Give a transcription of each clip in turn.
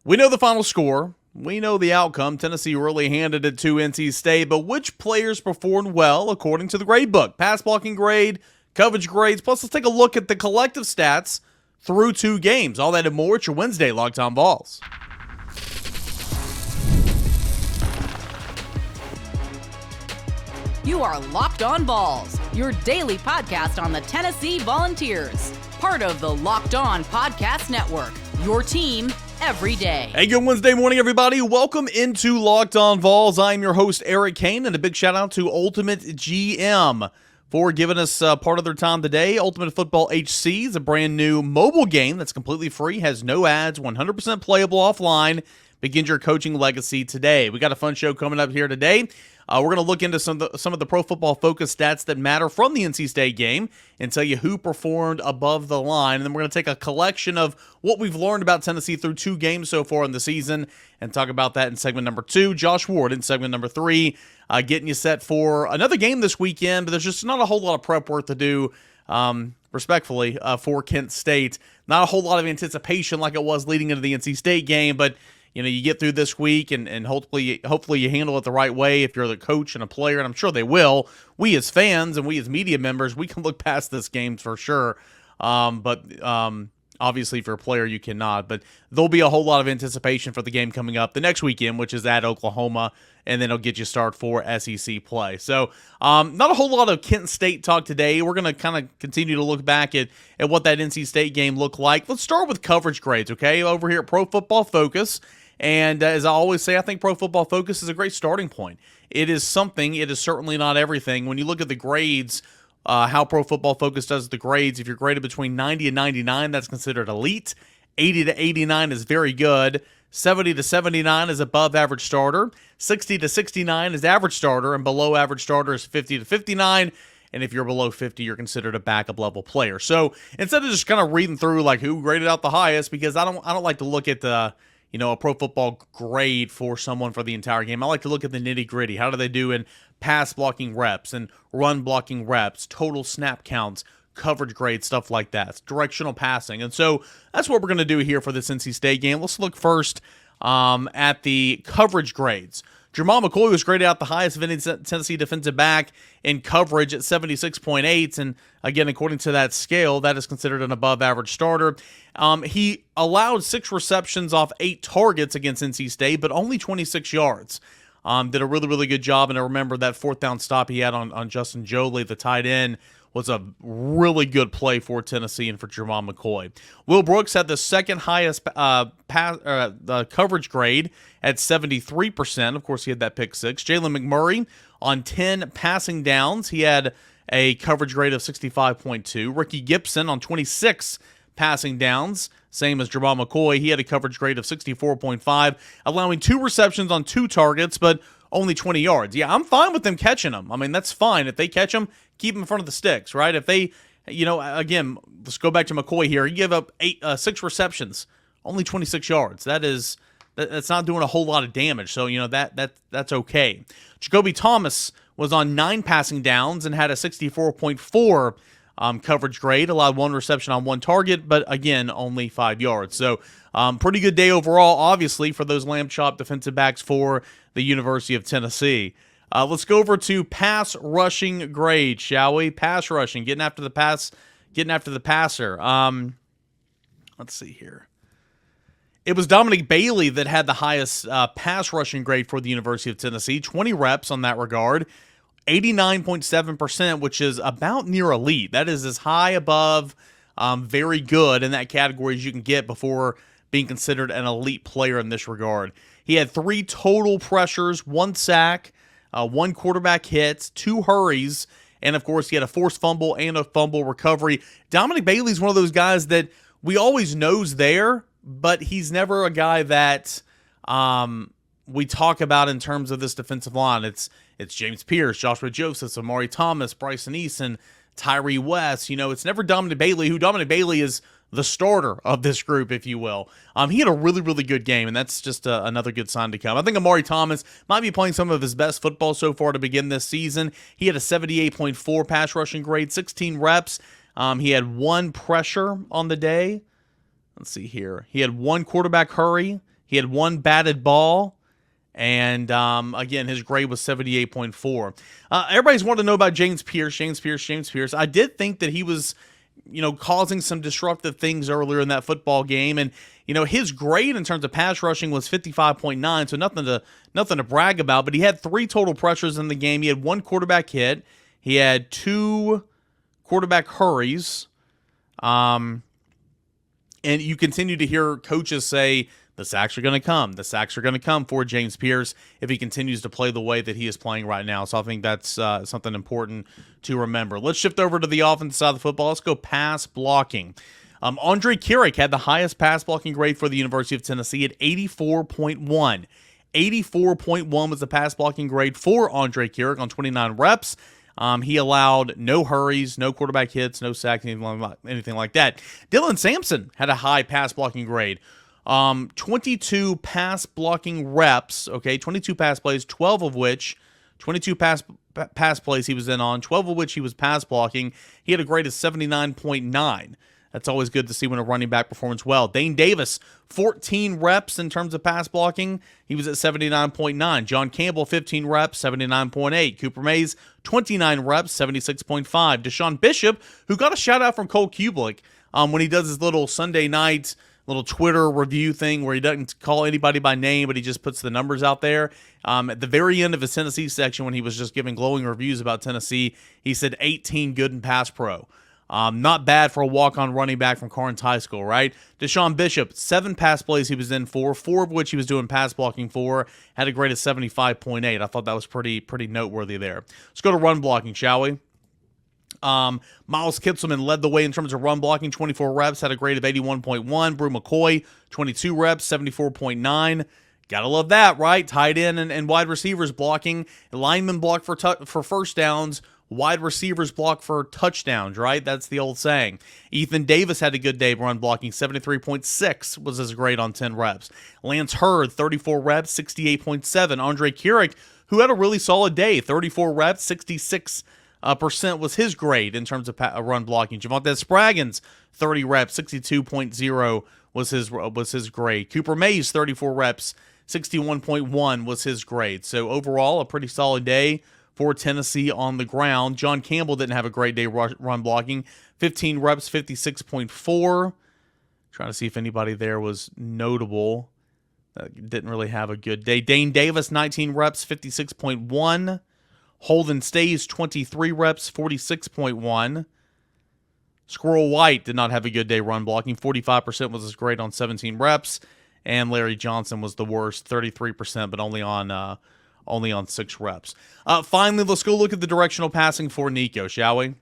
We know the final score. We know the outcome. Tennessee really handed it to NC State, but which players performed well according to the grade book? Pass blocking grade, coverage grades, plus let's take a look at the collective stats through 2 games. All that and more. It's your Wednesday Locked On Vols. You are Locked On Vols, your daily podcast on the Tennessee Volunteers. Part of the Locked On Podcast Network, your team every day. Hey, good Wednesday morning, everybody. Welcome into Locked On Vols. I'm your host, Eric Cain, and a big shout out to Ultimate GM for giving us part of their time today. Ultimate Football HC is a brand new mobile game that's completely free, has no ads, 100% playable offline. Begin your coaching legacy today. We got a fun show coming up here today. We're going to look into some of the Pro Football Focus stats that matter from the NC State game and tell you who performed above the line. And then we're going to take a collection of what we've learned about Tennessee through 2 games so far in the season and talk about that in segment number 2. Josh Ward in segment number 3, getting you set for another game this weekend, but there's just not a whole lot of prep work to do, respectfully, for Kent State. Not a whole lot of anticipation like it was leading into the NC State game, but you know, you get through this week and hopefully you handle it the right way if you're the coach and a player, and I'm sure they will. We as fans and we as media members, we can look past this game for sure. But obviously if you're a player, you cannot. But there'll be a whole lot of anticipation for the game coming up the next weekend, which is at Oklahoma, and then it'll get you started for SEC play. So not a whole lot of Kent State talk today. We're going to kind of continue to look back at what that NC State game looked like. Let's start with coverage grades, okay, over here at Pro Football Focus. And as I always say, I think Pro Football Focus is a great starting point. It is something. It is certainly not everything. When you look at the grades, how Pro Football Focus does the grades, if you're graded between 90 and 99, that's considered elite. 80 to 89 is very good. 70 to 79 is above average starter. 60 to 69 is average starter. And below average starter is 50 to 59. And if you're below 50, you're considered a backup level player. So instead of just kind of reading through like who graded out the highest, because I don't like to look at the a Pro Football grade for someone for the entire game. I like to look at the nitty-gritty. How do they do in pass blocking reps and run blocking reps, total snap counts, coverage grades, stuff like that, directional passing. And so that's what we're going to do here for this NC State game. Let's look first at the coverage grades. Jermod McCoy was graded out the highest of any Tennessee defensive back in coverage at 76.8, and again, according to that scale, that is considered an above-average starter. He allowed 6 receptions off 8 targets against NC State, but only 26 yards. Did a really, really good job, and I remember that 4th down stop he had on Justin Jolie, the tight end, was a really good play for Tennessee and for Jermod McCoy. Will Brooks had the second highest coverage grade at 73%. Of course, he had that pick 6. Jalen McMurray on 10 passing downs. He had a coverage grade of 65.2. Ricky Gibson on 26 passing downs, same as Jermod McCoy. He had a coverage grade of 64.5, allowing 2 receptions on 2 targets, but only 20 yards. Yeah, I'm fine with them catching them. I mean, that's fine. If they catch them, keep them in front of the sticks, right? If they, again, let's go back to McCoy here. He gave up 6 receptions, only 26 yards. That's not doing a whole lot of damage. So, that's okay. Jacoby Thomas was on 9 passing downs and had a 64.4 coverage grade, allowed 1 reception on 1 target, but again, only 5 yards. So, pretty good day overall, obviously, for those lamb chop defensive backs for the University of Tennessee. Let's go over to pass rushing grade, shall we? Pass rushing, getting after the passer. Let's see here. It was Dominic Bailey that had the highest pass rushing grade for the University of Tennessee, 20 reps on that regard, 89.7%, which is about near elite. That is as high above very good in that category as you can get before being considered an elite player in this regard. He had 3 total pressures, 1 sack, 1 quarterback hit, 2 hurries, and of course he had a forced fumble and a fumble recovery. Dominic Bailey's one of those guys that we always know's there, but he's never a guy that we talk about in terms of this defensive line. It's James Pierce, Joshua Josephs, Omari Thomas, Bryson Eason, Tyree West. It's never Dominic Bailey, who Dominic Bailey is the starter of this group, if you will. He had a really, really good game, and that's just another good sign to come. I think Omari Thomas might be playing some of his best football so far to begin this season. He had a 78.4 pass rushing grade, 16 reps. He had 1 pressure on the day. Let's see here. He had 1 quarterback hurry He had 1 batted ball. And, again, his grade was 78.4. Everybody's wanted to know about James Pierce. I did think that he was, causing some disruptive things earlier in that football game. And, his grade in terms of pass rushing was 55.9, so nothing to brag about. But he had 3 total pressures in the game. He had 1 quarterback hit. He had 2 quarterback hurries. And you continue to hear coaches say, the sacks are going to come. The sacks are going to come for James Pierce if he continues to play the way that he is playing right now. So I think that's something important to remember. Let's shift over to the offensive side of the football. Let's go pass blocking. Andre Keurig had the highest pass blocking grade for the University of Tennessee at 84.1. 84.1 was the pass blocking grade for Andre Keurig on 29 reps. He allowed no hurries, no quarterback hits, no sacks, anything like that. Dylan Sampson had a high pass blocking grade. 22 pass blocking reps, 22 pass plays, 22 pass plays he was in on, 12 of which he was pass blocking. He had a grade of 79.9. That's always good to see when a running back performs well. Dane Davis, 14 reps in terms of pass blocking. He was at 79.9. John Campbell, 15 reps, 79.8. Cooper Mays, 29 reps, 76.5. Deshaun Bishop, who got a shout out from Cole Kublik when he does his little Sunday night little Twitter review thing where he doesn't call anybody by name, but he just puts the numbers out there. At the very end of his Tennessee section, when he was just giving glowing reviews about Tennessee, he said 18 good in pass pro. Not bad for a walk-on running back from Carnes High School, right? Deshaun Bishop, 7 pass plays he was in for, 4 of which he was doing pass blocking for, had a grade of 75.8. I thought that was pretty noteworthy there. Let's go to run blocking, shall we? Miles Kitselman led the way in terms of run blocking, 24 reps, had a grade of 81.1. Brew McCoy, 22 reps, 74.9. Gotta love that, right? Tight end and wide receivers blocking. Linemen block for first downs. Wide receivers block for touchdowns, right? That's the old saying. Ethan Davis had a good day run blocking. 73.6 was his grade on 10 reps. Lance Hurd, 34 reps, 68.7. Andre Keurig, who had a really solid day, 34 reps, 66% was his grade in terms of run blocking. Javonte Spraggins, 30 reps, 62.0 was his grade. Cooper Mays, 34 reps, 61.1 was his grade. So overall, a pretty solid day for Tennessee on the ground. John Campbell didn't have a great day run blocking. 15 reps, 56.4. Trying to see if anybody there was notable. Didn't really have a good day. Dane Davis, 19 reps, 56.1. Holden Stays, 23 reps, 46.1. Squirrel White did not have a good day run blocking. 45% was his grade on 17 reps. And Larry Johnson was the worst, 33%, but only on 6 reps. Finally, let's go look at the directional passing for Nico, shall we?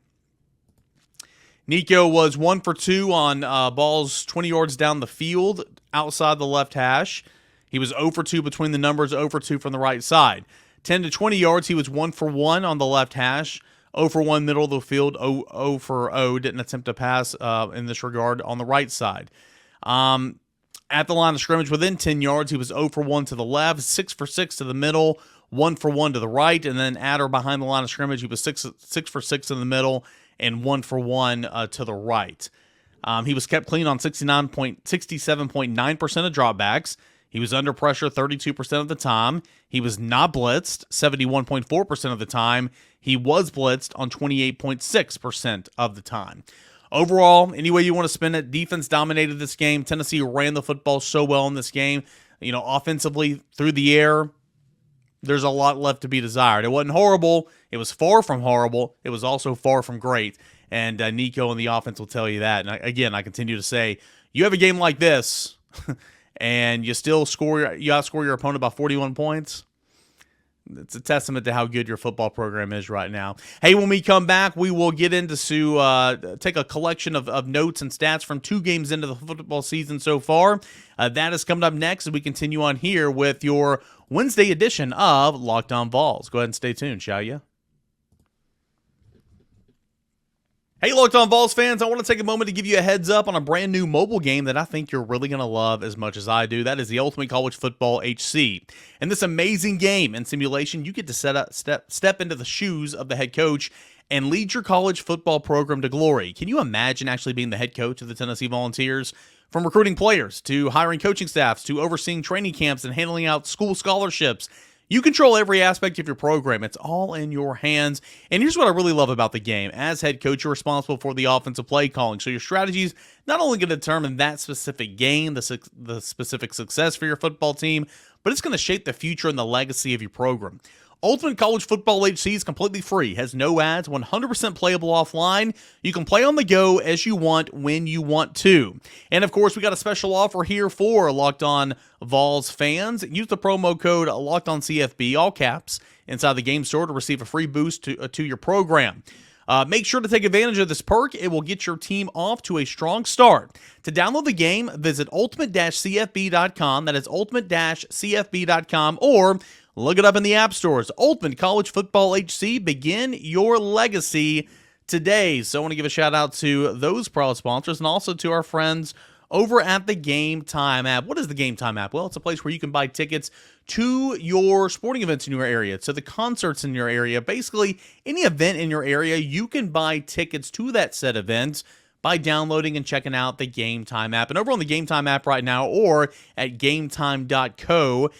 Nico was 1 for 2 on balls 20 yards down the field outside the left hash. He was 0 for 2 between the numbers, 0 for 2 from the right side. 10 to 20 yards, he was 1 for 1 on the left hash, 0 for 1 middle of the field, 0 for 0, didn't attempt to pass in this regard on the right side. At the line of scrimmage within 10 yards, he was 0 for 1 to the left, 6 for 6 to the middle, 1 for 1 to the right, and then at or behind the line of scrimmage, he was 6 for 6 in the middle and 1 for 1 to the right. He was kept clean on 67.9% of dropbacks. He was under pressure 32% of the time. He was not blitzed 71.4% of the time. He was blitzed on 28.6% of the time. Overall, any way you want to spin it, defense dominated this game. Tennessee ran the football so well in this game. Offensively, through the air, there's a lot left to be desired. It wasn't horrible. It was far from horrible. It was also far from great. And Nico and the offense will tell you that. And again, I continue to say, you have a game like this, and you still outscore your opponent by 41 points. It's a testament to how good your football program is right now. Hey, when we come back, we will get into take a collection of notes and stats from 2 games into the football season so far. That is coming up next as we continue on here with your Wednesday edition of Locked On Vols. Go ahead and stay tuned, shall you? Hey, Locked On Vols fans, I want to take a moment to give you a heads up on a brand new mobile game that I think you're really going to love as much as I do. That is the Ultimate College Football HC. In this amazing game and simulation, you get to step into the shoes of the head coach and lead your college football program to glory. Can you imagine actually being the head coach of the Tennessee Volunteers? From recruiting players to hiring coaching staffs to overseeing training camps and handling out school scholarships, you control every aspect of your program. It's all in your hands. And here's what I really love about the game. As head coach, you're responsible for the offensive play calling. So your strategies not only going to determine that specific game, the specific success for your football team, but it's going to shape the future and the legacy of your program. Ultimate College Football HC is completely free, has no ads, 100% playable offline. You can play on the go as you want, when you want to. And of course, we got a special offer here for Locked On Vols fans. Use the promo code LOCKEDONCFB, all caps, inside the game store to receive a free boost to your program. Make sure to take advantage of this perk. It will get your team off to a strong start. To download the game, visit ultimate-cfb.com. That is ultimate-cfb.com, or look it up in the app stores. Ultimate College Football HC. Begin your legacy today. So I want to give a shout out to those proud sponsors and also to our friends over at the Game Time app. What is the Game Time app? Well, it's a place where you can buy tickets to your sporting events in your area, to the concerts in your area. Basically, any event in your area, you can buy tickets to that said event by downloading and checking out the Game Time app. And over on the Game Time app right now, or at gametime.co,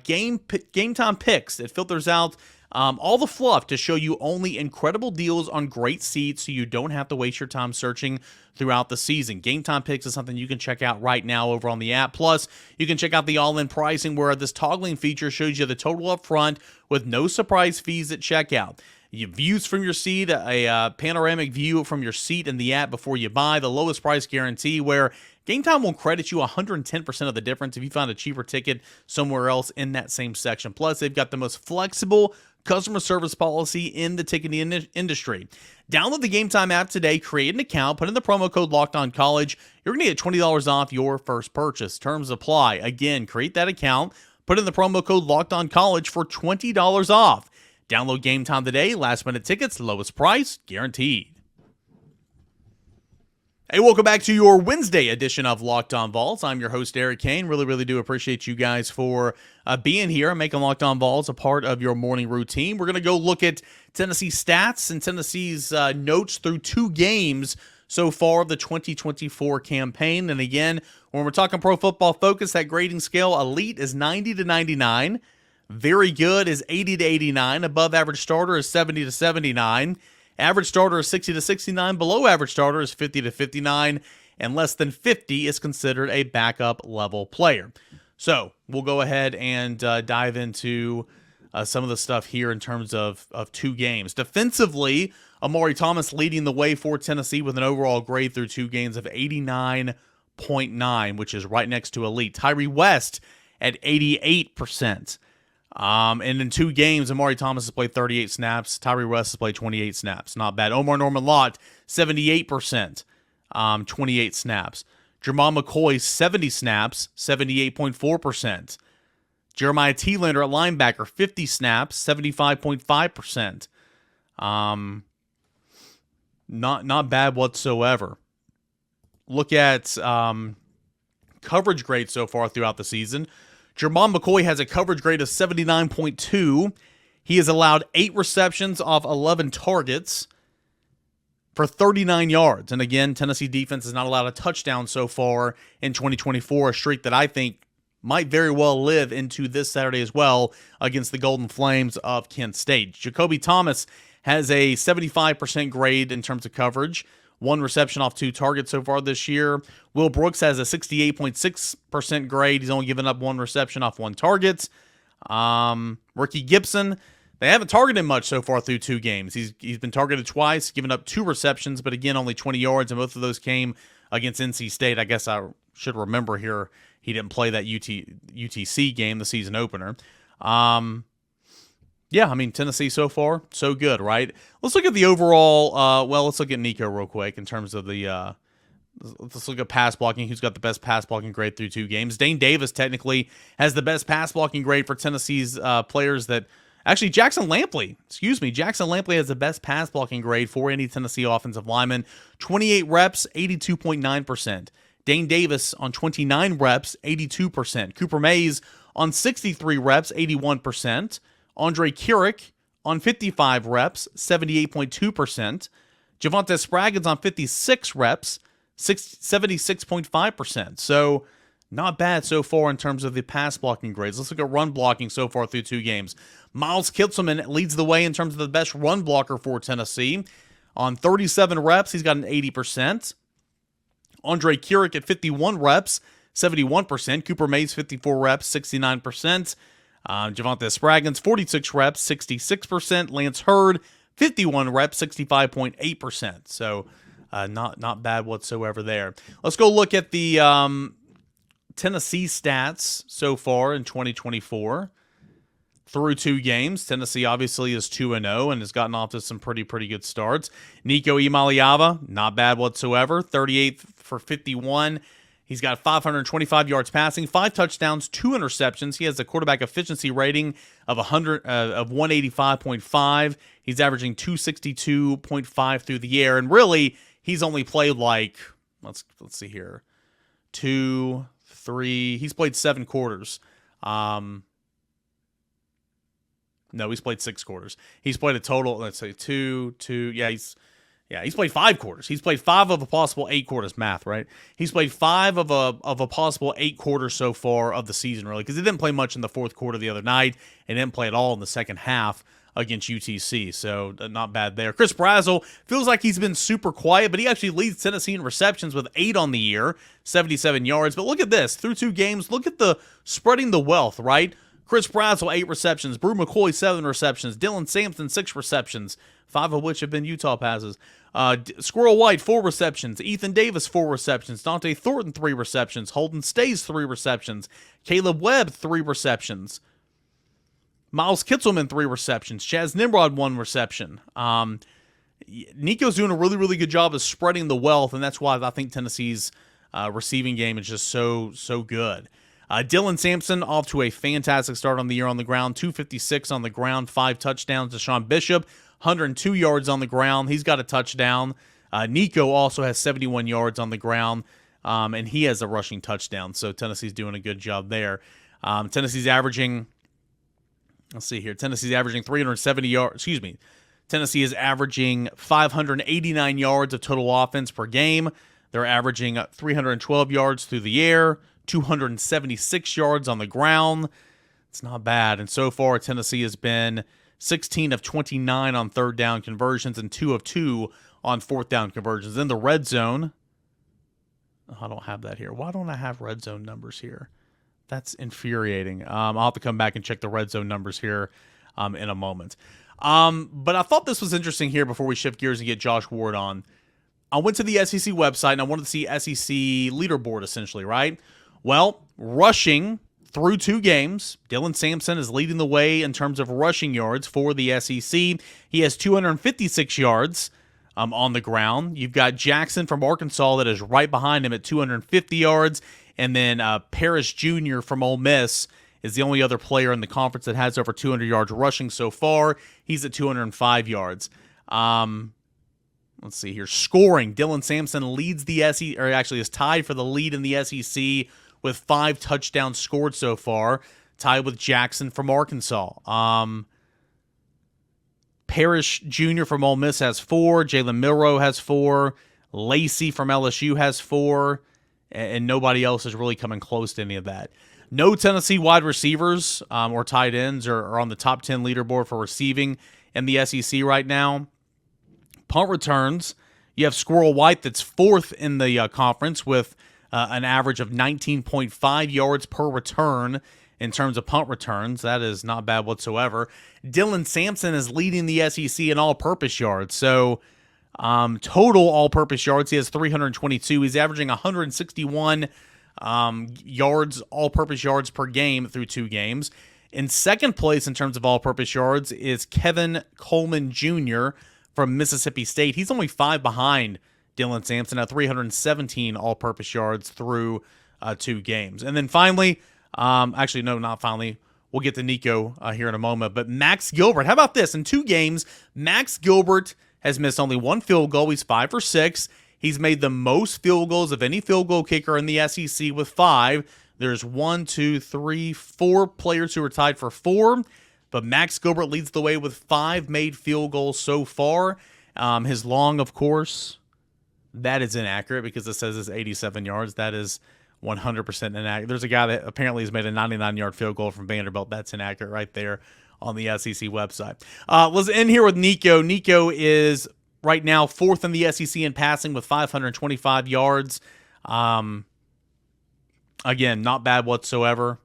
Game Time Picks. It filters out all the fluff to show you only incredible deals on great seats so you don't have to waste your time searching throughout the season. Game Time Picks is something you can check out right now over on the app. Plus, you can check out the all-in pricing where this toggling feature shows you the total up front with no surprise fees at checkout. Your views from your seat, a panoramic view from your seat in the app before you buy, the lowest price guarantee where Game Time will credit you 110% of the difference if you find a cheaper ticket somewhere else in that same section. Plus, they've got the most flexible customer service policy in the ticketing industry. Download the Game Time app today, create an account, put in the promo code LOCKEDONCollege. You're going to get $20 off your first purchase. Terms apply. Again, create that account, put in the promo code LOCKEDONCollege for $20 off. Download Game Time today. Last minute tickets, lowest price, guaranteed. Hey, welcome back to your Wednesday edition of Locked On Vols. I'm your host, Eric Cain. Really do appreciate you guys for being here and making Locked On Vols a part of your morning routine. We're going to go look at Tennessee stats and Tennessee's notes through 2 games so far of the 2024 campaign. And again, when we're talking Pro Football Focus, that grading scale, elite is 90 to 99. Very good is 80 to 89. Above average starter is 70 to 79. Average starter is 60 to 69. Below average starter is 50 to 59. And less than 50 is considered a backup level player. So we'll go ahead and dive into some of the stuff here in terms of 2 games. Defensively, Omari Thomas leading the way for Tennessee with an overall grade through 2 games of 89.9, which is right next to elite. Tyree West at 88%. And in 2 games, Omari Thomas has played 38 snaps. Tyree West has played 28 snaps. Not bad. Omar Norman Lott, 78%, 28 snaps. Jermod McCoy, 70 snaps, 78.4%. Jeremiah Thielander at linebacker, 50 snaps, 75.5%. Not bad whatsoever. Look at coverage grades so far throughout the season. Jermod McCoy has a coverage grade of 79.2. He has allowed 8 receptions off 11 targets for 39 yards. And again, Tennessee defense has not allowed a touchdown so far in 2024, a streak that I think might very well live into this Saturday as well against the Golden Flames of Kent State. Jacoby Thomas has a 75% grade in terms of coverage. 1 reception off 2 targets so far this year. Will Brooks has a 68.6% grade. He's only given up 1 reception off 1 target. Ricky Gibson, they haven't targeted much so far through 2 games. He's been targeted twice, given up 2 receptions, but again, only 20 yards, and both of those came against NC State. I guess I should remember here he didn't play that UTC game, the season opener. Yeah, I mean, Tennessee so far, so good, right? Let's look at the overall, let's look at Nico real quick in terms of the, let's look at pass blocking. Who's got the best pass blocking grade through 2 games? Dane Davis technically has the best pass blocking grade for Tennessee's players that, actually, Jackson Lampley has the best pass blocking grade for any Tennessee offensive lineman. 28 reps, 82.9%. Dane Davis on 29 reps, 82%. Cooper Mays on 63 reps, 81%. Andre Keurig on 55 reps, 78.2%. Javonte Spraggins on 56 reps, 76.5%. So not bad so far in terms of the pass blocking grades. Let's look at run blocking so far through 2 games. Miles Kitselman leads the way in terms of the best run blocker for Tennessee. On 37 reps, he's got an 80%. Andre Keurig at 51 reps, 71%. Cooper Mays, 54 reps, 69%. Javonte Spraggins, 46 reps, 66%. Lance Hurd, 51 reps, 65.8%. So not bad whatsoever there. Let's go look at the Tennessee stats so far in 2024. Through 2 games, Tennessee obviously is 2-0 and has gotten off to some pretty good starts. Nico Iamaleava, not bad whatsoever, 38 for 51. He's got 525 yards passing, 5 touchdowns, 2 interceptions. He has a quarterback efficiency rating of 185.5. He's averaging 262.5 through the air, and really, he's only played like let's see here, 2, 3. He's played 7 quarters. No, he's played 6 quarters. He's played a total, let's say 2. He's played 5 quarters. He's played 5 of a possible 8 quarters. Math, right? He's played 5 of a possible 8 quarters so far of the season, really, because he didn't play much in the fourth quarter the other night and didn't play at all in the second half against UTC. So not bad there. Chris Brazzell feels like he's been super quiet, but he actually leads Tennessee in receptions with 8 on the year, 77 yards. But look at this. Through 2 games, look at the spreading the wealth, right? Chris Brazzell, 8 receptions. Brew McCoy, 7 receptions. Dylan Sampson, 6 receptions, 5 of which have been Utah passes. Squirrel White, 4 receptions. Ethan Davis, 4 receptions. Dante Thornton, 3 receptions. Holden Stays, 3 receptions. Caleb Webb, 3 receptions. Miles Kitselman, 3 receptions. Chaz Nimrod, 1 reception. Nico's doing a really good job of spreading the wealth, and that's why I think Tennessee's receiving game is just so good. Dylan Sampson off to a fantastic start on the year on the ground. 256 on the ground, 5 touchdowns. Deshaun Bishop, 102 yards on the ground. He's got a touchdown. Nico also has 71 yards on the ground, and he has a rushing touchdown. So Tennessee's doing a good job there. Tennessee's averaging 370 yards. Excuse me. Tennessee is averaging 589 yards of total offense per game. They're averaging 312 yards through the air, 276 yards on the ground. It's not bad. And so far, Tennessee has been 16 of 29 on third down conversions and 2 of 2 on fourth down conversions. In the red zone, I don't have that here. Why don't I have red zone numbers here? That's infuriating. I'll have to come back and check the red zone numbers here in a moment. But I thought this was interesting here before we shift gears and get Josh Ward on. I went to the SEC website and I wanted to see SEC leaderboard essentially, right? Well, rushing through 2 games, Dylan Sampson is leading the way in terms of rushing yards for the SEC. He has 256 yards on the ground. You've got Jackson from Arkansas that is right behind him at 250 yards. And then Parrish Jr. from Ole Miss is the only other player in the conference that has over 200 yards rushing so far. He's at 205 yards. Let's see here. Scoring, Dylan Sampson leads the SEC, or actually is tied for the lead in the SEC with 5 touchdowns scored so far, tied with Jackson from Arkansas. Parrish Jr. from Ole Miss has 4. Jalen Milroe has 4. Lacey from LSU has 4. And nobody else is really coming close to any of that. No Tennessee wide receivers or tight ends are on the top 10 leaderboard for receiving in the SEC right now. Punt returns, you have Squirrel White that's 4th in the conference with an average of 19.5 yards per return in terms of punt returns. That is not bad whatsoever. Dylan Sampson is leading the SEC in all-purpose yards. So total all-purpose yards, he has 322. He's averaging 161 yards, all-purpose yards per game through 2 games. In second place in terms of all-purpose yards is Kevin Coleman Jr. from Mississippi State. He's only 5 behind Dylan Sampson at 317 all-purpose yards through 2 games. And then finally, actually, no, not finally. We'll get to Nico here in a moment. But Max Gilbert, how about this? In 2 games, Max Gilbert has missed only 1 field goal. He's 5 for 6. He's made the most field goals of any field goal kicker in the SEC with 5. There's 1, 2, 3, 4 players who are tied for 4. But Max Gilbert leads the way with 5 made field goals so far. His long, of course, That is inaccurate because it says it's 87 yards. That is 100% inaccurate. There's a guy that apparently has made a 99-yard field goal from Vanderbilt. That's inaccurate right there on the SEC website. Let's end here with Nico. Nico is right now fourth in the SEC in passing with 525 yards. Again, not bad whatsoever.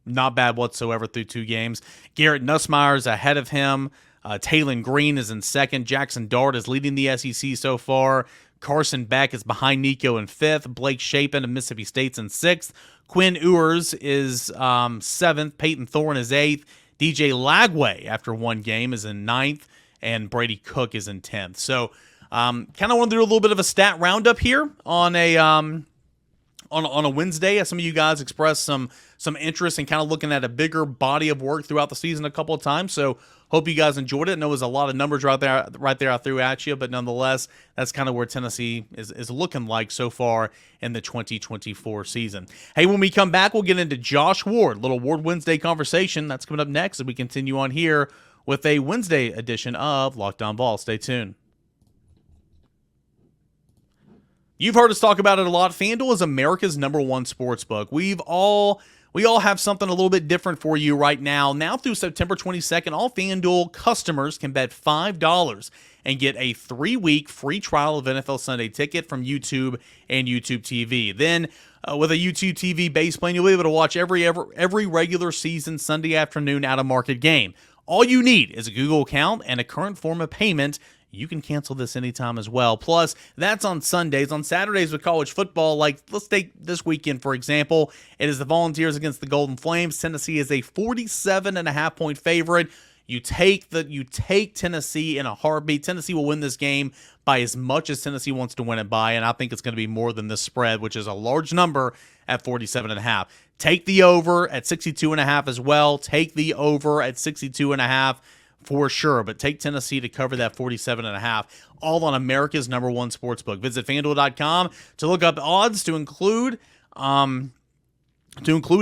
Not bad whatsoever through 2 games. Garrett Nussmeier is ahead of him. Taylon Green is in second. Jackson Dart is leading the SEC so far. Carson Beck is behind Nico in fifth. Blake Shapen of Mississippi State's in sixth. Quinn Ewers is seventh. Peyton Thorne is eighth. DJ Lagway, after 1 game, is in ninth. And Brady Cook is in 10th. So kind of want to do a little bit of a stat roundup here on a on a Wednesday, as some of you guys expressed some interest in kind of looking at a bigger body of work throughout the season a couple of times. So hope you guys enjoyed it. I know it was a lot of numbers right there I threw at you, but nonetheless, that's kind of where Tennessee is looking like so far in the 2024 season. Hey, when we come back, we'll get into Josh Ward, little Ward Wednesday conversation. That's coming up next as we continue on here with a Wednesday edition of Locked On Vols. Stay tuned. You've heard us talk about it a lot. FanDuel is America's #1 sportsbook. We all have something a little bit different for you right now. Now through September 22nd, all FanDuel customers can bet $5 and get a 3-week free trial of NFL Sunday Ticket from YouTube and YouTube TV. Then with a YouTube TV base plan, you'll be able to watch every regular season Sunday afternoon out-of-market game. All you need is a Google account and a current form of payment. You can cancel this anytime as well. Plus, that's on Sundays. On Saturdays with college football, like let's take this weekend, for example. It is the Volunteers against the Golden Flames. Tennessee is a 47.5-point favorite. You take Tennessee in a heartbeat. Tennessee will win this game by as much as Tennessee wants to win it by, and I think it's going to be more than this spread, which is a large number at 47.5. Take the over at 62.5 as well. Take the over at 62.5 for sure, but take Tennessee to cover that 47.5, all on America's #1 sportsbook. Visit FanDuel.com to look up odds to include in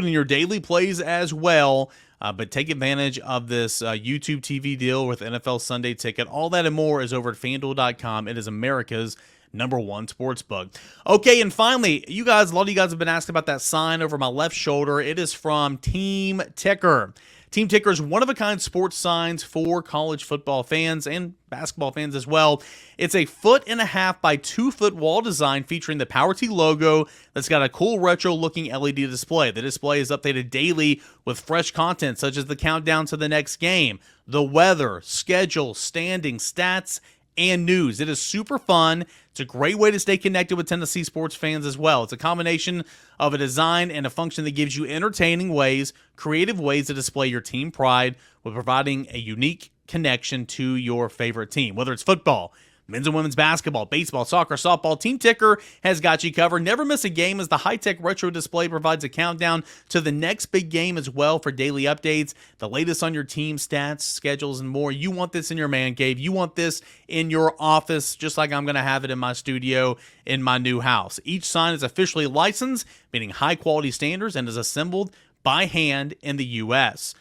your daily plays as well. But take advantage of this YouTube TV deal with NFL Sunday Ticket. All that and more is over at FanDuel.com. It is America's #1 sportsbook. Okay, and finally, a lot of you guys have been asking about that sign over my left shoulder. It is from Team Ticker. Team Ticker's one-of-a-kind sports signs for college football fans and basketball fans as well. It's a 1.5 by 2 foot wall design featuring the Power T logo that's got a cool retro-looking LED display. The display is updated daily with fresh content such as the countdown to the next game, the weather, schedule, standings, stats, and news. It is super fun. It's a great way to stay connected with Tennessee sports fans as well. It's a combination of a design and a function that gives you entertaining ways, creative ways to display your team pride with providing a unique connection to your favorite team. Whether it's football, men's and women's basketball, baseball, soccer, softball, Team Ticker has got you covered. Never miss a game as the high-tech retro display provides a countdown to the next big game as well for daily updates, the latest on your team stats, schedules, and more. You want this in your man cave. You want this in your office, just like I'm going to have it in my studio in my new house. Each sign is officially licensed, meaning high-quality standards, and is assembled by hand in the U.S.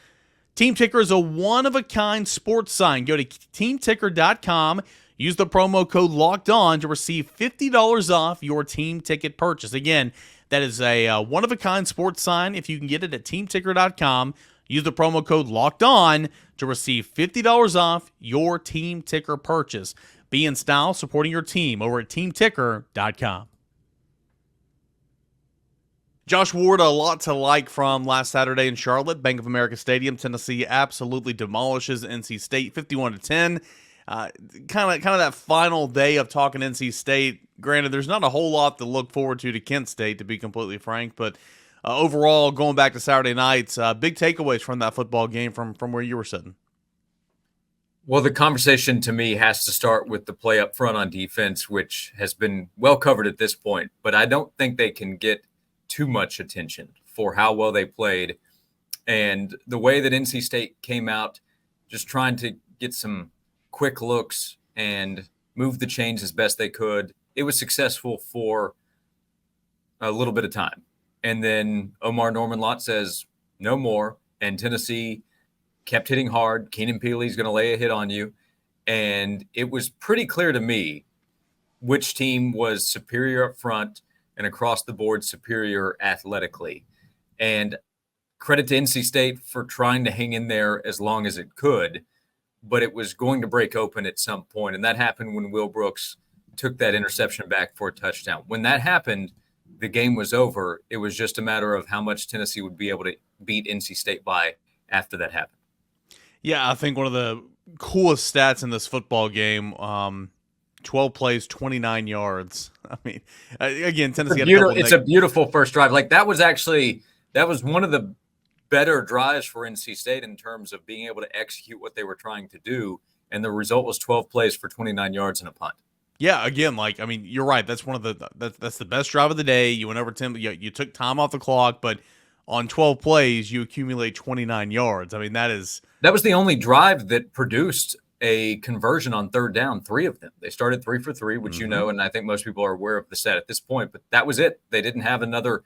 Team Ticker is a one-of-a-kind sports sign. Go to teamticker.com. Use the promo code LOCKEDON to receive $50 off your team ticket purchase. Again, that is a one-of-a-kind sports sign. If you can get it at teamticker.com, use the promo code LOCKEDON to receive $50 off your team ticker purchase. Be in style, supporting your team over at teamticker.com. Josh Ward, a lot to like from last Saturday in Charlotte, Bank of America Stadium. Tennessee absolutely demolishes NC State 51-10. Kind of that final day of talking NC State. Granted, there's not a whole lot to look forward to Kent State, to be completely frank, but overall, going back to Saturday nights, big takeaways from that football game from where you were sitting. Well, the conversation to me has to start with the play up front on defense, which has been well covered at this point, but I don't think they can get too much attention for how well they played. And the way that NC State came out, just trying to get some quick looks and move the chains as best they could. It was successful for a little bit of time. And then Omar Norman-Lott says, no more. And Tennessee kept hitting hard. Keenan Peely's going to lay a hit on you. And it was pretty clear to me which team was superior up front and across the board superior athletically. And credit to NC State for trying to hang in there as long as it could, but it was going to break open at some point. And that happened when Will Brooks took that interception back for a touchdown. When that happened, the game was over. It was just a matter of how much Tennessee would be able to beat NC State by after that happened. Yeah, I think one of the coolest stats in this football game, 12 plays, 29 yards. I mean, again, Tennessee it's a beautiful first drive. Like that was one of the better drives for NC State in terms of being able to execute what they were trying to do. And the result was 12 plays for 29 yards and a punt. Yeah, again, you're right. That's one of that's the best drive of the day. You went over 10, you took time off the clock, but on 12 plays, you accumulate 29 yards. I mean, that was the only drive that produced a conversion on third down, 3 of them. They started 3 for 3, which and I think most people are aware of the stat at this point, but that was it. They didn't have another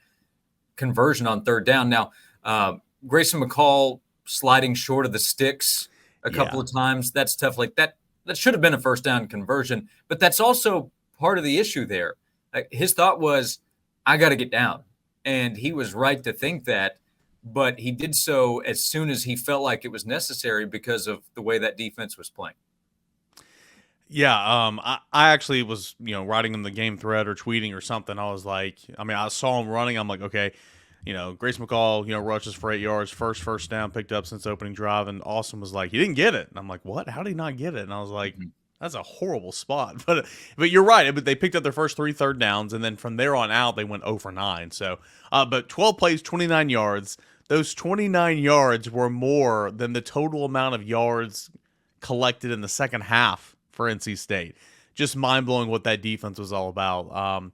conversion on third down. Now, Grayson McCall sliding short of the sticks a couple of times, that's tough. Like that should have been a first down conversion, but that's also part of the issue there. His thought was, I got to get down. And he was right to think that, but he did so as soon as he felt like it was necessary because of the way that defense was playing. Yeah, I actually was, writing in the game thread or tweeting or something. I was like, I saw him running. I'm like, okay, Grace McCall, rushes for 8 yards, first down picked up since opening drive, and Austin was like, he didn't get it. And I'm like, what? How did he not get it? And I was like, that's a horrible spot. But you're right. But they picked up their first 3 third downs, and then from there on out, they went 0 for 9. So, but 12 plays, 29 yards. Those 29 yards were more than the total amount of yards collected in the second half for NC State. Just mind-blowing what that defense was all about.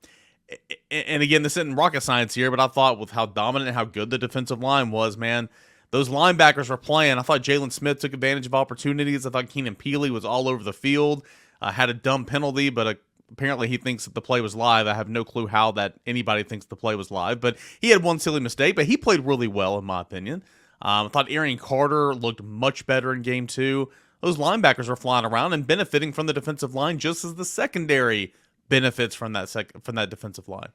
And again, this isn't rocket science here, but I thought with how dominant and how good the defensive line was, man, those linebackers were playing. I thought Jalen Smith took advantage of opportunities. I thought Keenan Peely was all over the field, had a dumb penalty, but apparently he thinks that the play was live. I have no clue how that anybody thinks the play was live, but he had one silly mistake, but he played really well in my opinion. I thought Arian Carter looked much better in game 2. Those linebackers were flying around and benefiting from the defensive line just as the secondary benefits from that defensive line.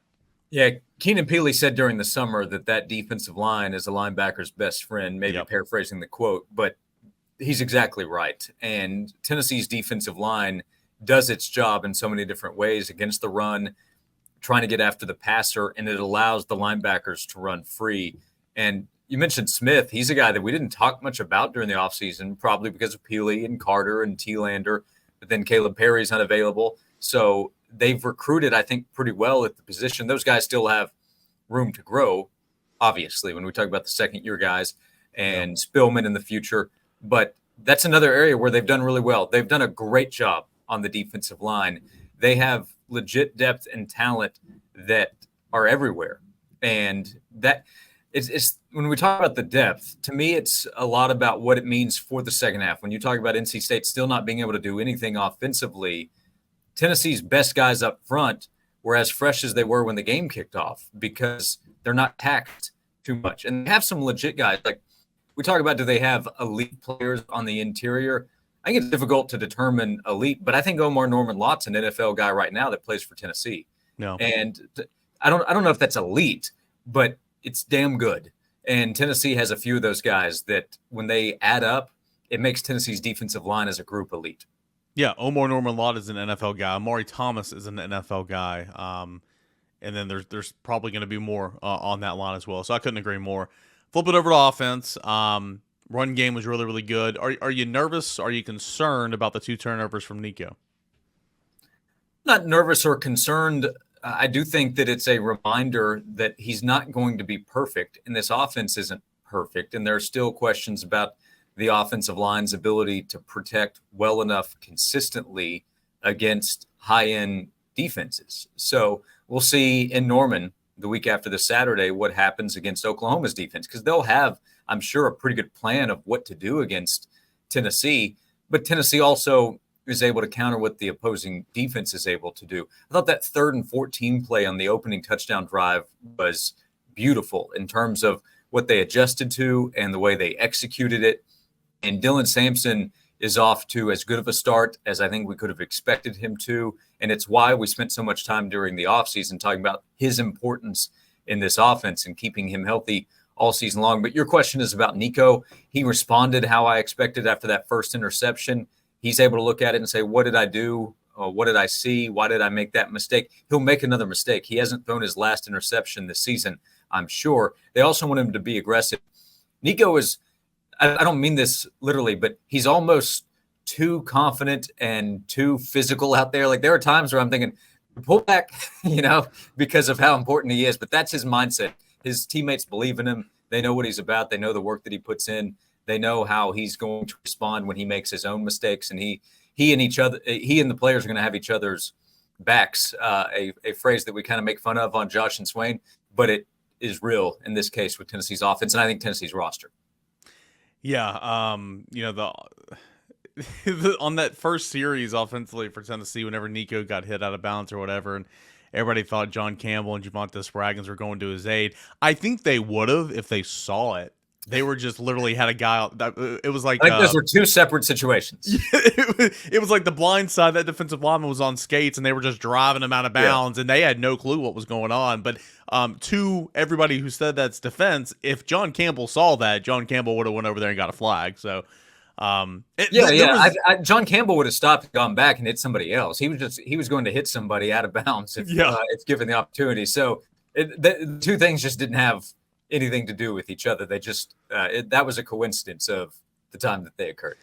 Yeah, Keenan Peely said during the summer that defensive line is a linebacker's best friend, maybe paraphrasing the quote, but he's exactly right. And Tennessee's defensive line does its job in so many different ways against the run, trying to get after the passer, and it allows the linebackers to run free. And you mentioned Smith. He's a guy that we didn't talk much about during the offseason, probably because of Peely and Carter and T-Lander, but then Caleb Perry's unavailable. So they've recruited, I think, pretty well at the position. Those guys still have room to grow, obviously, when we talk about the second-year guys and Spillman in the future. But that's another area where they've done really well. They've done a great job on the defensive line. They have legit depth and talent that are everywhere. And that it's when we talk about the depth, to me, it's a lot about what it means for the second half. When you talk about NC State still not being able to do anything offensively, Tennessee's best guys up front were as fresh as they were when the game kicked off because they're not taxed too much. And they have some legit guys. Like we talk about, do they have elite players on the interior? I think it's difficult to determine elite, but I think Omar Norman-Lott's an NFL guy right now that plays for Tennessee. No. And I don't know if that's elite, but it's damn good. And Tennessee has a few of those guys that when they add up, it makes Tennessee's defensive line as a group elite. Yeah, Omar Norman-Lott is an NFL guy. Omari Thomas is an NFL guy. And then there's probably going to be more on that line as well. So I couldn't agree more. Flip it over to offense. Run game was really, really good. Are you nervous? Are you concerned about the 2 turnovers from Nico? Not nervous or concerned. I do think that it's a reminder that he's not going to be perfect, and this offense isn't perfect. And there are still questions about the offensive line's ability to protect well enough consistently against high-end defenses. So we'll see in Norman the week after the Saturday what happens against Oklahoma's defense, because they'll have, I'm sure, a pretty good plan of what to do against Tennessee. But Tennessee also is able to counter what the opposing defense is able to do. I thought that 3rd and 14 play on the opening touchdown drive was beautiful in terms of what they adjusted to and the way they executed it. And Dylan Sampson is off to as good of a start as I think we could have expected him to. And it's why we spent so much time during the offseason talking about his importance in this offense and keeping him healthy all season long. But your question is about Nico. He responded how I expected after that first interception. He's able to look at it and say, what did I do? What did I see? Why did I make that mistake? He'll make another mistake. He hasn't thrown his last interception this season, I'm sure. They also want him to be aggressive. Nico is, I don't mean this literally, but he's almost too confident and too physical out there. Like there are times where I'm thinking, pull back, because of how important he is. But that's his mindset. His teammates believe in him. They know what he's about. They know the work that he puts in. They know how he's going to respond when he makes his own mistakes. And he and the players are going to have each other's backs, a phrase that we kind of make fun of on Josh and Swain, but it is real in this case with Tennessee's offense, and I think Tennessee's roster. Yeah, on that first series offensively for Tennessee, whenever Nico got hit out of bounds or whatever, and everybody thought John Campbell and Javonte Spraggins were going to his aid, I think they would have if they saw it. They were just literally had a guy. It was like I think those were two separate situations. It was like the blind side. That defensive lineman was on skates, and they were just driving him out of bounds, and they had no clue what was going on. But to everybody who said that's defense, if John Campbell saw that, John Campbell would have went over there and got a flag. So, John Campbell would have stopped and gone back and hit somebody else. He was going to hit somebody out of bounds if given the opportunity. So the two things just didn't have anything to do with each other. They just that was a coincidence of the time that they occurred.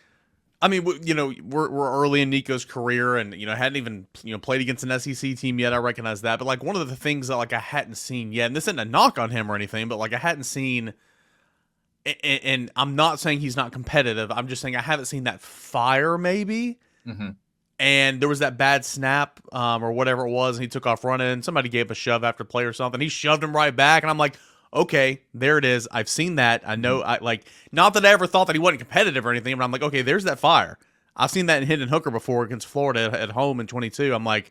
I mean, we're early in Nico's career, and hadn't even played against an SEC team yet. I recognize that, but like one of the things that I hadn't seen yet, and this isn't a knock on him or anything, but I hadn't seen, and I'm not saying he's not competitive. I'm just saying I haven't seen that fire maybe. Mm-hmm. And there was that bad snap or whatever it was, and he took off running, and somebody gave a shove after play or something. He shoved him right back, and I'm like, okay, there it is. I've seen that. I know. Not that I ever thought that he wasn't competitive or anything, but I'm like, okay, there's that fire. I've seen that in Hendon Hooker before against Florida at home in 22. I'm like,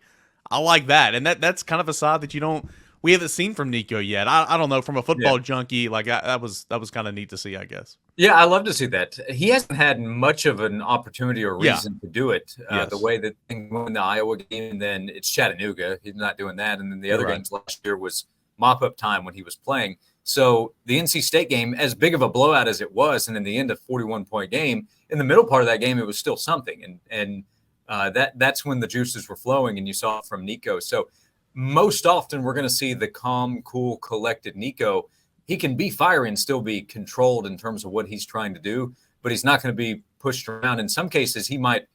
I like that, and that's kind of a side that we haven't seen from Nico yet. I don't know, from a football junkie, that was kind of neat to see, I guess. Yeah, I love to see that. He hasn't had much of an opportunity or reason to do it. The way that things went in the Iowa game, and then it's Chattanooga. He's not doing that, and then the other games last year was mop-up time when he was playing. So the NC State game, as big of a blowout as it was, and in the end a 41-point game, in the middle part of that game, it was still something. And that's when the juices were flowing, and you saw it from Nico. So most often we're going to see the calm, cool, collected Nico. He can be fiery and still be controlled in terms of what he's trying to do, but he's not going to be pushed around. In some cases, he might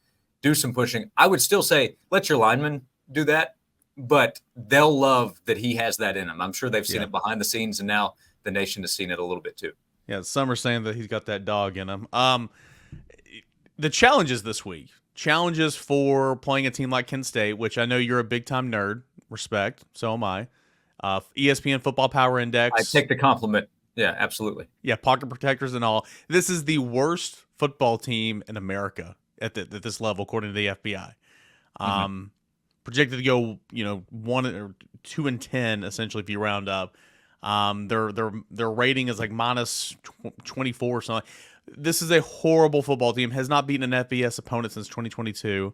do some pushing. I would still say let your linemen do that, but they'll love that he has that in him. I'm sure they've seen it behind the scenes, and now the nation has seen it a little bit too. Yeah, some are saying that he's got that dog in him. The challenges this week, challenges for playing a team like Kent State, which I know you're a big-time nerd. Respect. So am I. ESPN Football Power Index. I take the compliment. Yeah, absolutely. Yeah, pocket protectors and all. This is the worst football team in America at this level, according to the FBI. Projected to go, 1 or 2-10, essentially, if you round up. Their rating is like minus 24 or something. This is a horrible football team. Has not beaten an FBS opponent since 2022.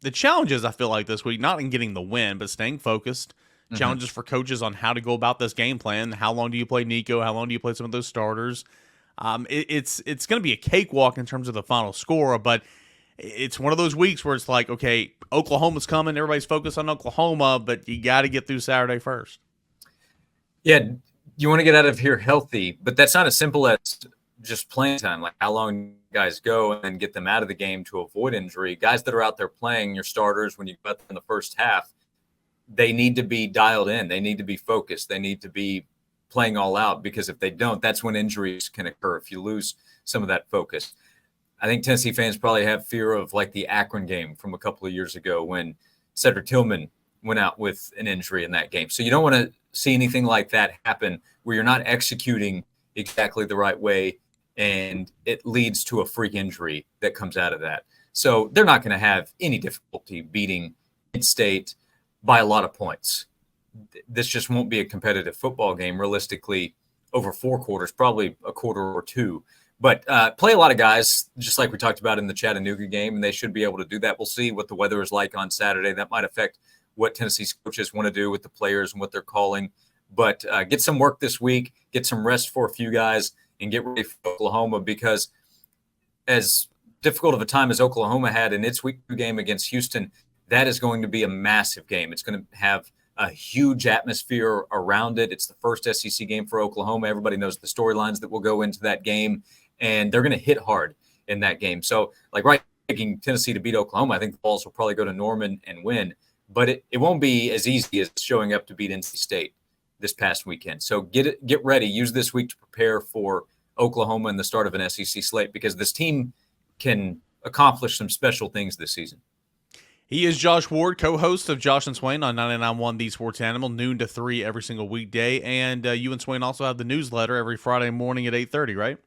The challenges, I feel like, this week, not in getting the win, but staying focused. Mm-hmm. Challenges for coaches on how to go about this game plan. How long do you play Nico? How long do you play some of those starters? It's going to be a cakewalk in terms of the final score, but it's one of those weeks where it's like, okay, Oklahoma's coming. Everybody's focused on Oklahoma, but you got to get through Saturday first. Yeah, you want to get out of here healthy, but that's not as simple as just playing time. Like how long guys go and then get them out of the game to avoid injury. Guys that are out there playing, your starters, when you go out there in the first half, they need to be dialed in. They need to be focused. They need to be playing all out, because if they don't, that's when injuries can occur if you lose some of that focus. I think Tennessee fans probably have fear of like the Akron game from a couple of years ago when Cedric Tillman went out with an injury in that game. So you don't want to see anything like that happen where you're not executing exactly the right way and it leads to a freak injury that comes out of that. So they're not going to have any difficulty beating Kent State by a lot of points. This just won't be a competitive football game realistically over 4 quarters, probably a quarter or two. But play a lot of guys, just like we talked about in the Chattanooga game, and they should be able to do that. We'll see what the weather is like on Saturday. That might affect what Tennessee's coaches want to do with the players and what they're calling. But get some work this week, get some rest for a few guys, and get ready for Oklahoma, because as difficult of a time as Oklahoma had in its week 2 game against Houston, that is going to be a massive game. It's going to have a huge atmosphere around it. It's the first SEC game for Oklahoma. Everybody knows the storylines that will go into that game, and they're going to hit hard in that game. So, picking Tennessee to beat Oklahoma, I think the Vols will probably go to Norman and win, but it won't be as easy as showing up to beat NC State this past weekend. So get ready. Use this week to prepare for Oklahoma and the start of an SEC slate, because this team can accomplish some special things this season. He is Josh Ward, co-host of Josh and Swain on 99.1 The Sports Animal, noon to 3 every single weekday. And you and Swain also have the newsletter every Friday morning at 8:30, right?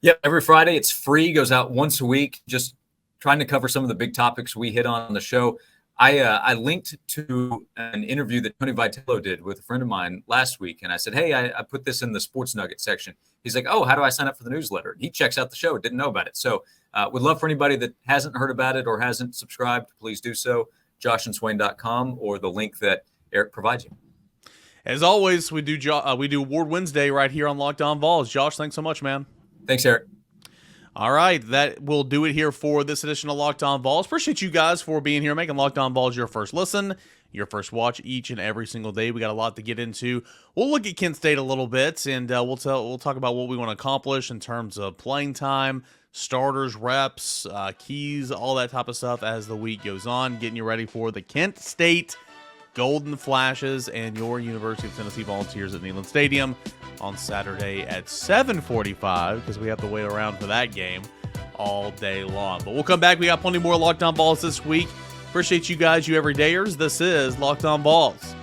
Yep, every Friday. It's free, goes out once a week, just trying to cover some of the big topics we hit on the show. I linked to an interview that Tony Vitello did with a friend of mine last week, and I said, hey, I put this in the Sports Nugget section. He's like, oh, how do I sign up for the newsletter? He checks out the show, didn't know about it. So would love for anybody that hasn't heard about it or hasn't subscribed, please do so, joshandswain.com, or the link that Eric provides you. As always, we do Award Wednesday right here on Locked On Vols. Josh, thanks so much, man. Thanks, Eric. All right, that will do it here for this edition of Locked On Vols. Appreciate you guys for being here, making Locked On Vols your first listen, your first watch each and every single day. We got a lot to get into. We'll look at Kent State a little bit, and we'll talk about what we want to accomplish in terms of playing time, starters, reps, keys, all that type of stuff as the week goes on, getting you ready for the Kent State Golden Flashes and your University of Tennessee Volunteers at Neyland Stadium on Saturday at 7:45, because we have to wait around for that game all day long. But we'll come back. We got plenty more Locked On Vols this week. Appreciate you guys, you everydayers. This is Locked On Vols.